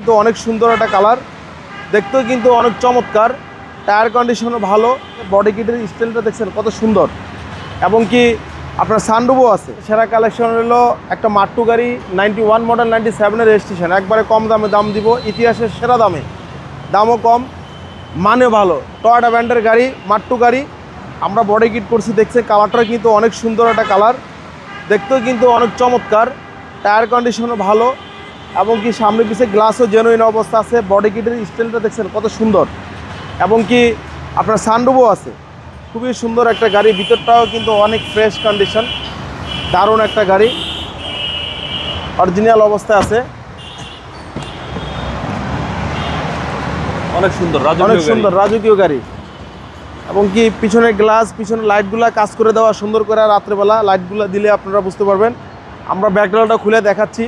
কিন্তু অনেক সুন্দর একটা কালার, দেখতেও কিন্তু অনেক চমৎকার। টায়ার কন্ডিশনও ভালো, বডি কিটের স্টাইলটা দেখছেন কত সুন্দর, এবং কি আপনার সানরুফও আছে। সেরা কালেকশন হলো একটা মাট্টু গাড়ি, 91 মডেল, 97-এর রেজিস্ট্রেশন, একবারে কম দামে দাম দিব, ইতিহাসের সেরা দামে, দামও কম মানে ভালো। টয়োটা ব্র্যান্ডের গাড়ি, মাট্টু গাড়ি, আমরা বডি কিট করছি, দেখছে কালারটা কিন্তু অনেক সুন্দর একটা কালার, দেখতেও কিন্তু অনেক চমৎকার। টায়ার কন্ডিশনও ভালো, এবং কি সামনে পিছিয়ে গ্লাসও জেনুইন অবস্থা আছে। বডি কিটের স্টাইলটা দেখছেন কত সুন্দর, এবং কি আপনার সানরুফও আছে। খুবই সুন্দর একটা গাড়ি, ভিতরটাও কিন্তু অনেক ফ্রেশ কন্ডিশন, দারুণ একটা গাড়ি, অরিজিনাল অবস্থায় আছে, অনেক সুন্দর রাজকীয় গাড়ি। এবং কি পিছনের গ্লাস, পিছনের লাইটগুলা কাজ করে দেওয়া সুন্দর করে, রাত্রেবেলা লাইটগুলো দিলে আপনারা বুঝতে পারবেন। আমরা ব্যাকডোরটা খুলে দেখাচ্ছি।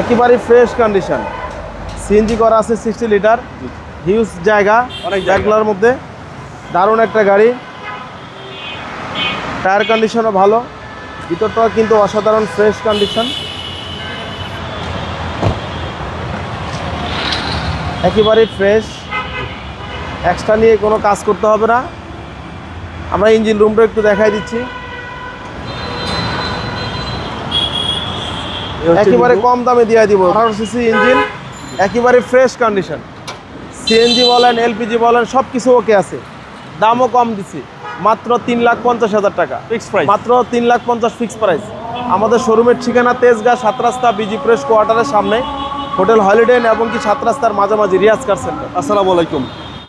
একেবারে ফ্রেশ কন্ডিশন, সিএনজি করা আছে 60 লিটার, হিউজ জায়গা অনেক ব্যাকডোরের মধ্যে, দারুণ একটা গাড়ি। টায়ার কন্ডিশনও ভালো, ভিতরটাও কিন্তু অসাধারণ ফ্রেশ কন্ডিশন, একেবারে ফ্রেশ, এক্সট্রা নিয়ে কোনো কাজ করতে হবে না। আমরা ইঞ্জিন রুমটা একটু দেখাই দিচ্ছি। একেবারে কম দামে দিয়ে দিব, 18 সিসি ইঞ্জিন, একেবারে ফ্রেশ কন্ডিশন। সিএনজি বলেন, এলপিজি বলেন, সব কিছু ওকে আছে। দামও কম দিচ্ছি, মাত্র 3,50,000 টাকা ফিক্স প্রাইস, মাত্র 3,50,000 ফিক্স প্রাইস। আমাদের শোরুমের ঠিকানা তেজগাঁ 7 রাস্তা বিজি প্রেস কোয়ার্টারের সামনে, হোটেল হলিডে এবং কি 7 রাস্তার মাঝামাঝি, রিয়াজ কার সেন্টার। আসসালামু আলাইকুম।